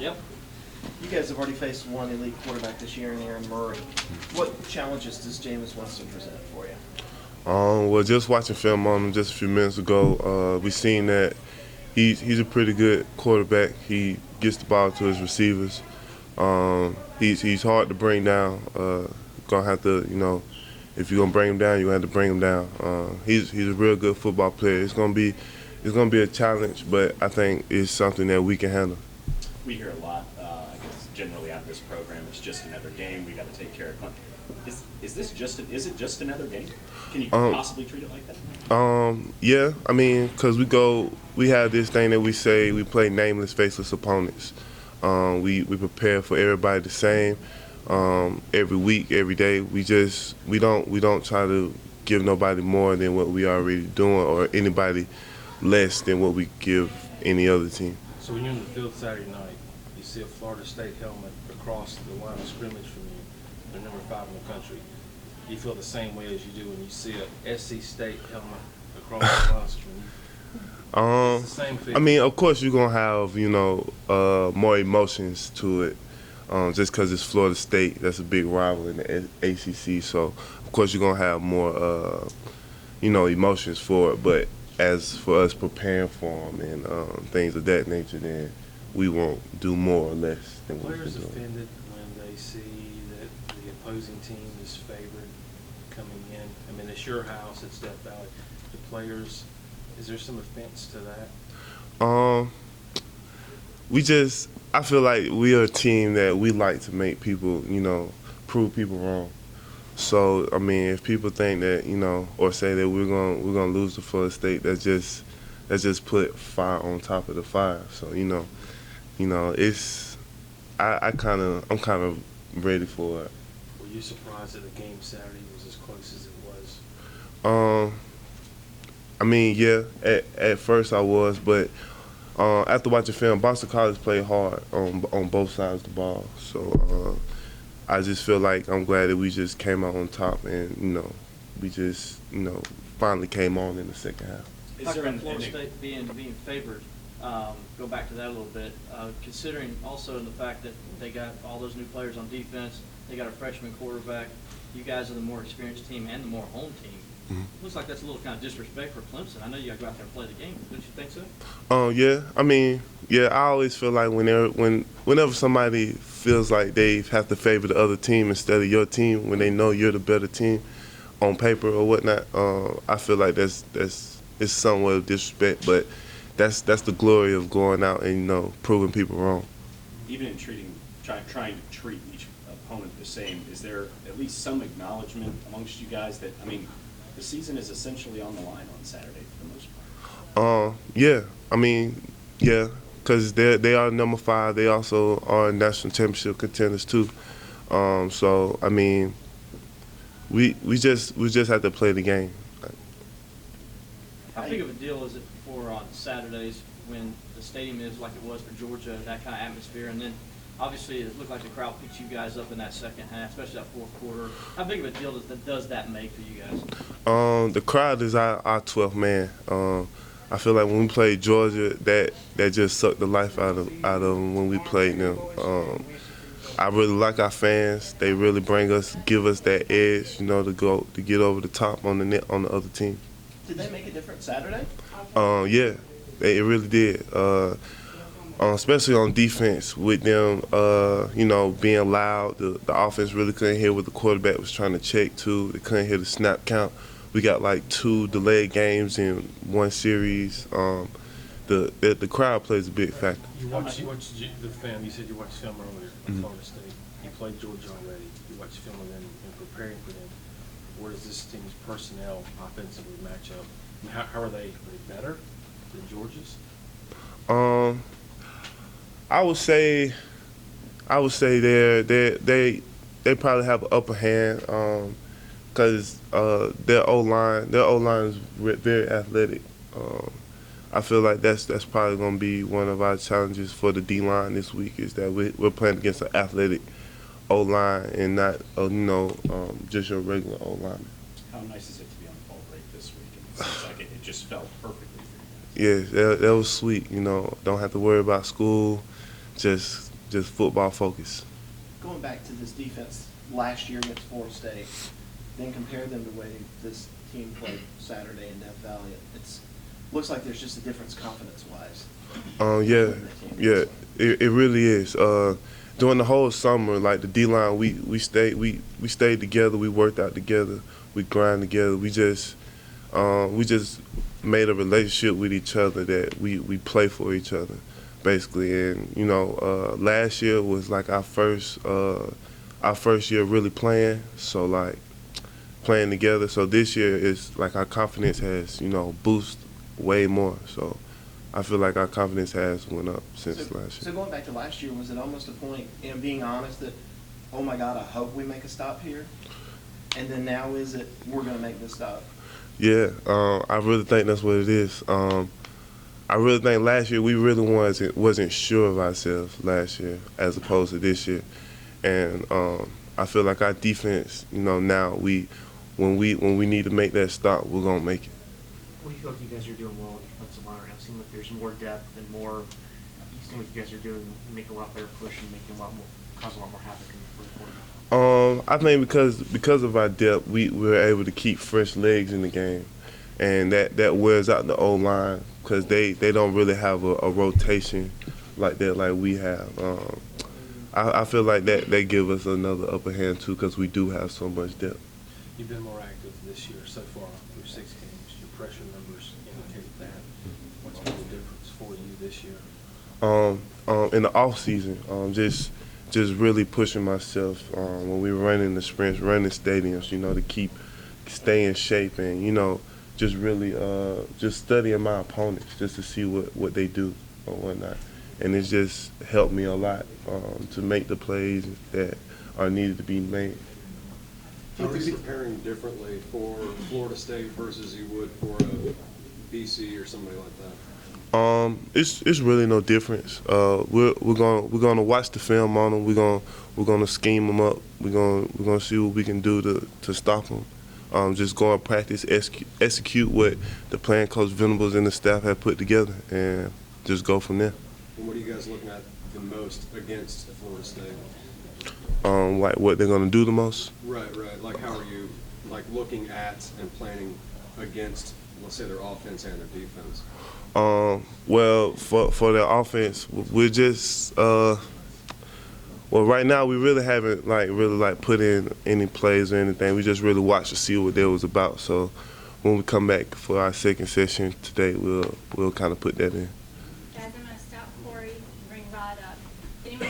Yep. You guys have already faced one elite quarterback this year in Aaron Murray. What challenges does Jameis Winston present for you? Well, just watching film on him just a few minutes ago, we seen that he's a pretty good quarterback. He gets the ball to his receivers. He's hard to bring down. Gonna have to, if you're gonna bring him down, you're gonna have to bring him down. He's a real good football player. It's gonna be a challenge, but I think it's something that we can handle. We hear a lot, I guess, generally out of this program. It's just another game. We got to take care of Clemson. Is it just another game? Can you possibly treat it like that? Yeah, I mean, because we have this thing that we say we play nameless, faceless opponents. We prepare for everybody the same every week, every day. We don't try to give nobody more than what we already doing or anybody less than what we give any other team. So when you're in the field Saturday night, you see a Florida State helmet across the line of scrimmage from you, they're number 5 in the country. Do you feel the same way as you do when you see a SC State helmet across the line of scrimmage? It's the same feeling. I mean, of course, you're gonna have more emotions to it, just because it's Florida State. That's a big rival in the ACC. So of course, you're gonna have more emotions for it. But as for us preparing for them and things of that nature, then we won't do more or less than what we're Players doing. offended when they see that the opposing team is favored coming in. I mean, it's your house, it's Death Valley. The players, is there some offense to that? I feel like we are a team that we like to make people, prove people wrong. So I mean, if people think that or say that we're gonna lose to Florida State, that's just put fire on top of the fire. So it's I'm kind of ready for it. Were you surprised that the game Saturday was as close as it was? I mean, yeah, at first I was, but after watching film, Boston College played hard on both sides of the ball. So I just feel like I'm glad that we just came out on top, and we just finally came on in the second half. Talk about Florida State being favored. Go back to that a little bit. Considering also the fact that they got all those new players on defense, they got a freshman quarterback. You guys are the more experienced team and the more home team. Mm-hmm. Looks like that's a little kind of disrespect for Clemson. I know you got to go out there and play the game. Don't you think so? Yeah. I mean, yeah. I always feel like whenever somebody feels like they have to favor the other team instead of your team, when they know you're the better team on paper or whatnot, I feel like it's somewhat of disrespect. But that's the glory of going out and proving people wrong. Even in trying to treat each opponent the same, is there at least some acknowledgement amongst you guys that the season is essentially on the line on Saturday for the most part? Yeah. I mean, yeah, because they are number 5. They also are national championship contenders too. So I mean, we just have to play the game. How big of a deal is it for on Saturdays when the stadium is like it was for Georgia, that kind of atmosphere, and then obviously it looked like the crowd picked you guys up in that second half, especially that fourth quarter. How big of a deal does that make for you guys? The crowd is our 12th man. I feel like when we played Georgia, that just sucked the life out of them when we played them. I really like our fans. They really give us that edge, to get over the top on the other team. Did they make a difference Saturday? Yeah, it really did. Especially on defense with them, being loud. The offense really couldn't hear what the quarterback was trying to check to. They couldn't hear the snap count. We got like 2 delayed games in one series. The crowd plays a big factor. You watched the film. You said you watched film earlier at Florida State. You played Georgia already. You watched film of them and preparing for them. Where does this team's personnel offensively match up? I mean, how are they? Are they better than Georgia's? I would say they probably have an upper hand because their O-line is very athletic. I feel like that's probably going to be one of our challenges for the D-line this week, is that we're playing against an athletic O-line and not just your regular O-line. How nice is it to be on fall break this week? It seems like it just felt perfectly for you guys. Yeah, that was sweet. Don't have to worry about school. Just just football focus. Going back to this defense last year against Florida State, then compare them to the way this team played Saturday in Death Valley. It looks like there's just a difference confidence-wise. Yeah, it really is. During the whole summer, like the D-line, we stayed together. We worked out together. We grind together. We just made a relationship with each other that we play for each other, basically. And last year was like our first year really playing. So like playing together. So this year is like our confidence has boosted way more. So I feel like our confidence has went up since last year. So going back to last year, was it almost a point in being honest that, oh my God, I hope we make a stop here? And then now is it, we're going to make this stop? Yeah, I really think that's what it is. I really think last year we really wasn't sure of ourselves last year as opposed to this year. And I feel like our defense, now when we need to make that stop, we're going to make it. What do you feel like you guys are doing well on the defensive line right now? It seems like there's more depth and more. You seem like you guys are making a lot better push and making causing a lot more havoc in the fourth quarter. I think because of our depth, we were able to keep fresh legs in the game, and that wears out the O-line because they don't really have a rotation like that like we have. I feel like that give us another upper hand too because we do have so much depth. You've been more active this year so far through 6 games. Your pressure numbers indicate that. What's been the difference for you this year? In the off season, just really pushing myself when we were running the sprints, running stadiums, to stay in shape and just really just studying my opponents just to see what they do or whatnot, and it's just helped me a lot to make the plays that are needed to be made. Are you preparing differently for Florida State versus you would for a BC or somebody like that? It's really no difference. We're gonna watch the film on them. We're gonna scheme them up. We're gonna see what we can do to stop them. Just go and practice, execute what the playing coach Venables and the staff have put together, and just go from there. And what are you guys looking at the most against Florida State? Like what they're gonna do the most. Right. Like how are you looking at and planning against, let's say, their offense and their defense? Well, for their offense, we're just well, right now we really haven't really put in any plays or anything. We just really watched to see what they was about. So when we come back for our second session today, we'll kind of put that in.